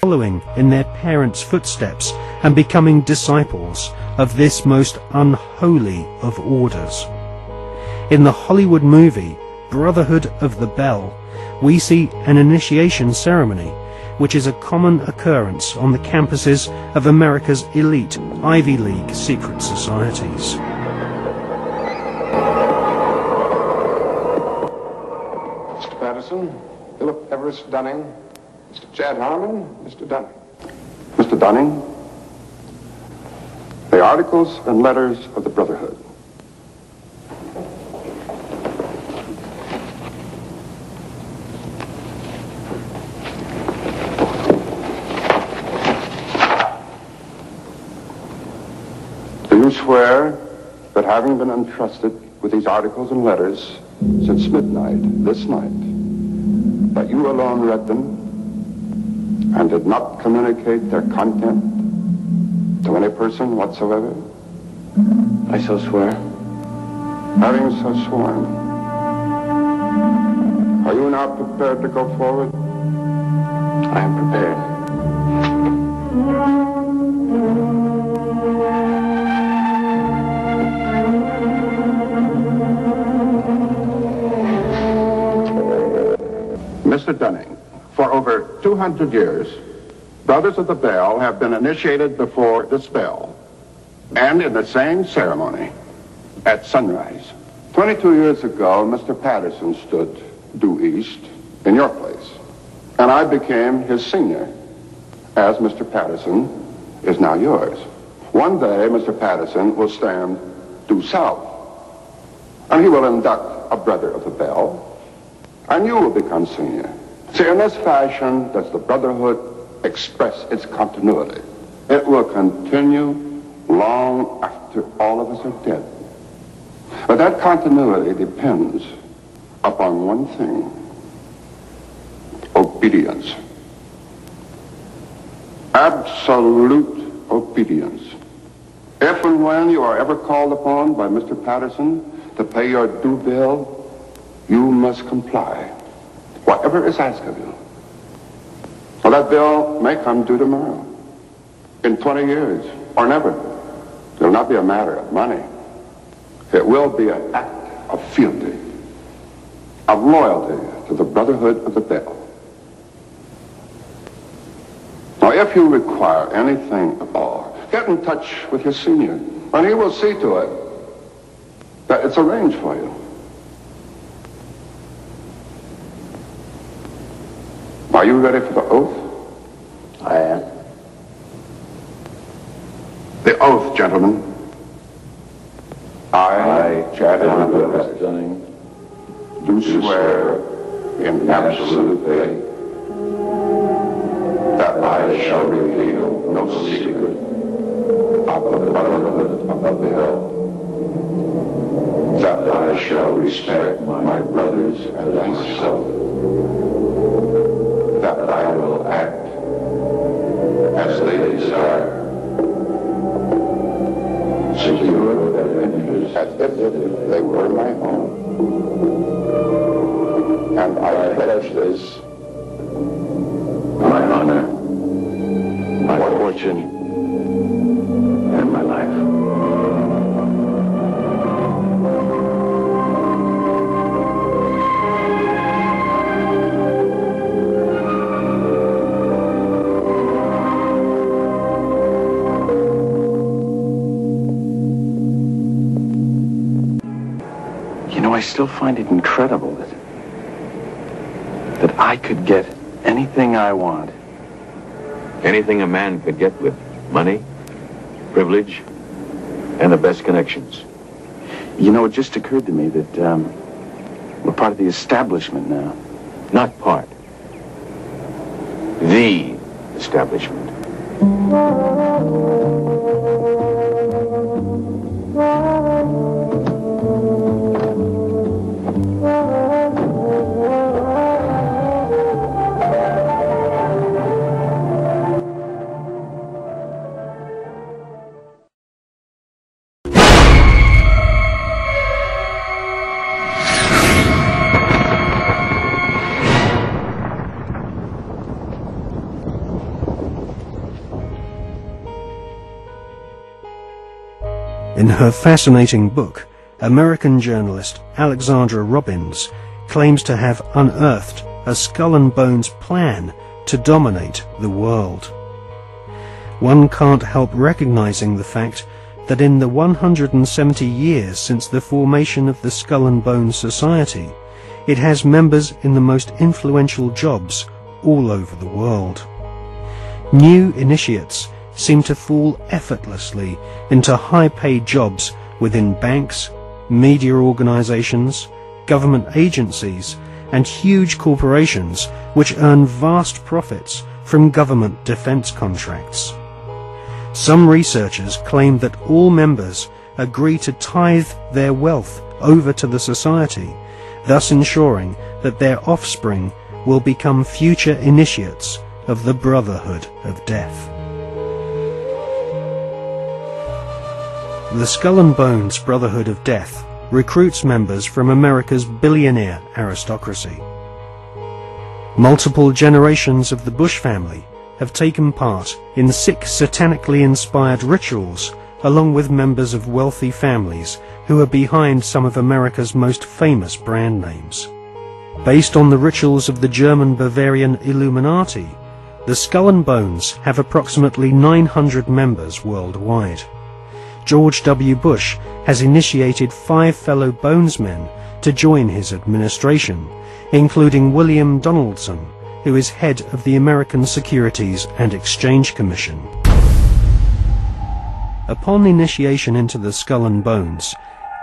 following in their parents' footsteps and becoming disciples of this most unholy of orders. In the Hollywood movie Brotherhood of the Bell, we see an initiation ceremony, which is a common occurrence on the campuses of America's elite Ivy League secret societies. Mr. Patterson, Philip Everest Dunning, Mr. Chad Harmon, Mr. Dunning. Mr. Dunning, the articles and letters of the Brotherhood. Do you swear that having been entrusted with these articles and letters since midnight this night, that you alone read them and did not communicate their content to any person whatsoever? I so swear. Having so sworn, are you now prepared to go forward? I am prepared. Mr. Dunning, for over 200 years, Brothers of the Bell have been initiated before the spell, and in the same ceremony, at sunrise. 22 years ago, Mr. Patterson stood due east in your place, and I became his senior, as Mr. Patterson is now yours. One day, Mr. Patterson will stand due south, and he will induct a Brother of the Bell, and you will become senior. See, in this fashion does the Brotherhood express its continuity. It will continue long after all of us are dead. But that continuity depends upon one thing: obedience. Absolute obedience. If and when you are ever called upon by Mr. Patterson to pay your due bill, you must comply, whatever is asked of you. Well, that bill may come due tomorrow, in 20 years, or never. It will not be a matter of money. It will be an act of fealty, of loyalty to the Brotherhood of the Bell. Now, if you require anything at all, get in touch with your senior, and he will see to it that it's arranged for you. Are you ready for the oath? I am. The oath, gentlemen. I, Chad Dunning, do swear in absolute faith that I shall reveal no secret of the Brotherhood of the Bell, that I shall respect my brothers and myself, that I will act as they desire, secure their interests as if they were my own. And I pledge this, my honor, my fortune, and my life. I still find it incredible that I could get anything I want. Anything a man could get with money, privilege, and the best connections. You know, it just occurred to me that we're part of the establishment now. Not part. The establishment. In her fascinating book, American journalist Alexandra Robbins claims to have unearthed a skull and bones plan to dominate the world. One can't help recognizing the fact that in the 170 years since the formation of the Skull and Bones Society, it has members in the most influential jobs all over the world. New initiates seem to fall effortlessly into high-paid jobs within banks, media organizations, government agencies, and huge corporations which earn vast profits from government defense contracts. Some researchers claim that all members agree to tithe their wealth over to the society, thus ensuring that their offspring will become future initiates of the Brotherhood of Death. The Skull and Bones Brotherhood of Death recruits members from America's billionaire aristocracy. Multiple generations of the Bush family have taken part in sick, satanically inspired rituals along with members of wealthy families who are behind some of America's most famous brand names. Based on the rituals of the German Bavarian Illuminati, the Skull and Bones have approximately 900 members worldwide. George W. Bush has initiated 5 fellow Bonesmen to join his administration, including William Donaldson, who is head of the American Securities and Exchange Commission. Upon initiation into the Skull and Bones,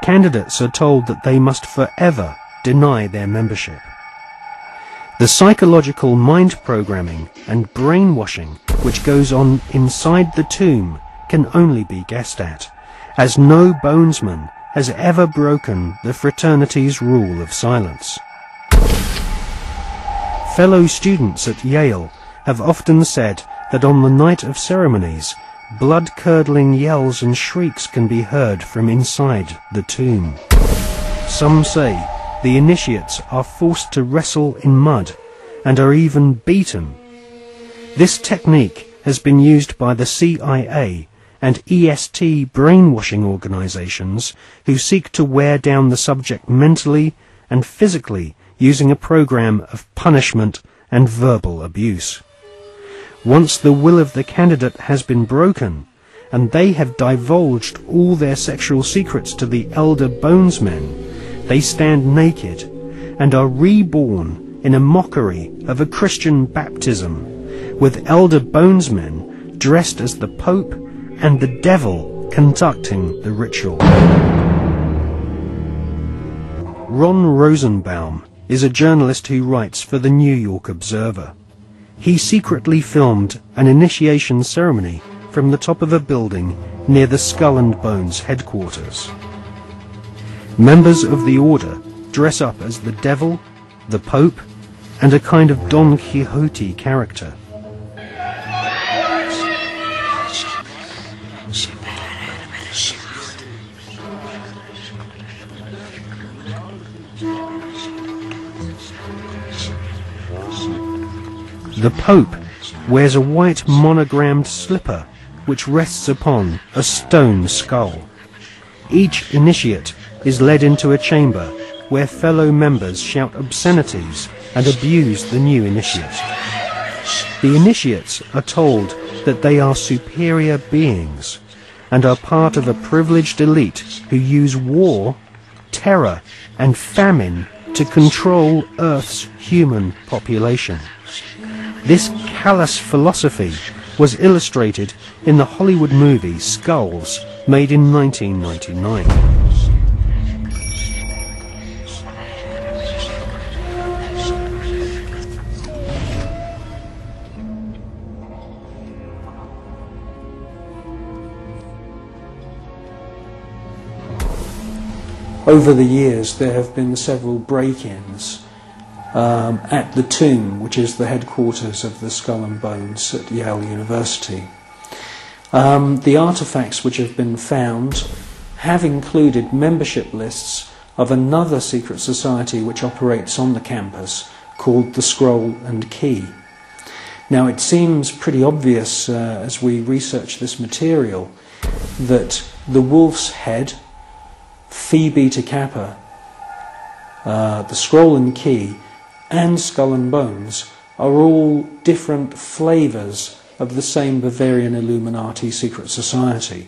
candidates are told that they must forever deny their membership. The psychological mind programming and brainwashing which goes on inside the tomb can only be guessed at, as no Bonesman has ever broken the fraternity's rule of silence. Fellow students at Yale have often said that on the night of ceremonies, blood-curdling yells and shrieks can be heard from inside the tomb. Some say the initiates are forced to wrestle in mud and are even beaten. This technique has been used by the CIA and EST brainwashing organizations who seek to wear down the subject mentally and physically using a program of punishment and verbal abuse. Once the will of the candidate has been broken, and they have divulged all their sexual secrets to the elder Bonesmen, they stand naked and are reborn in a mockery of a Christian baptism, with elder Bonesmen dressed as the Pope and the devil conducting the ritual. Ron Rosenbaum is a journalist who writes for the New York Observer. He secretly filmed an initiation ceremony from the top of a building near the Skull and Bones headquarters. Members of the order dress up as the devil, the Pope, and a kind of Don Quixote character. The Pope wears a white monogrammed slipper which rests upon a stone skull. Each initiate is led into a chamber where fellow members shout obscenities and abuse the new initiate. The initiates are told that they are superior beings and are part of a privileged elite who use war, terror, and famine to control Earth's human population. This callous philosophy was illustrated in the Hollywood movie Skulls, made in 1999. Over the years, there have been several break-ins at the tomb, which is the headquarters of the Skull and Bones at Yale University. The artifacts which have been found have included membership lists of another secret society which operates on the campus called the Scroll and Key. Now, it seems pretty obvious as we research this material that the wolf's head, Phi Beta Kappa, the scroll and key, and skull and bones are all different flavours of the same Bavarian Illuminati secret society.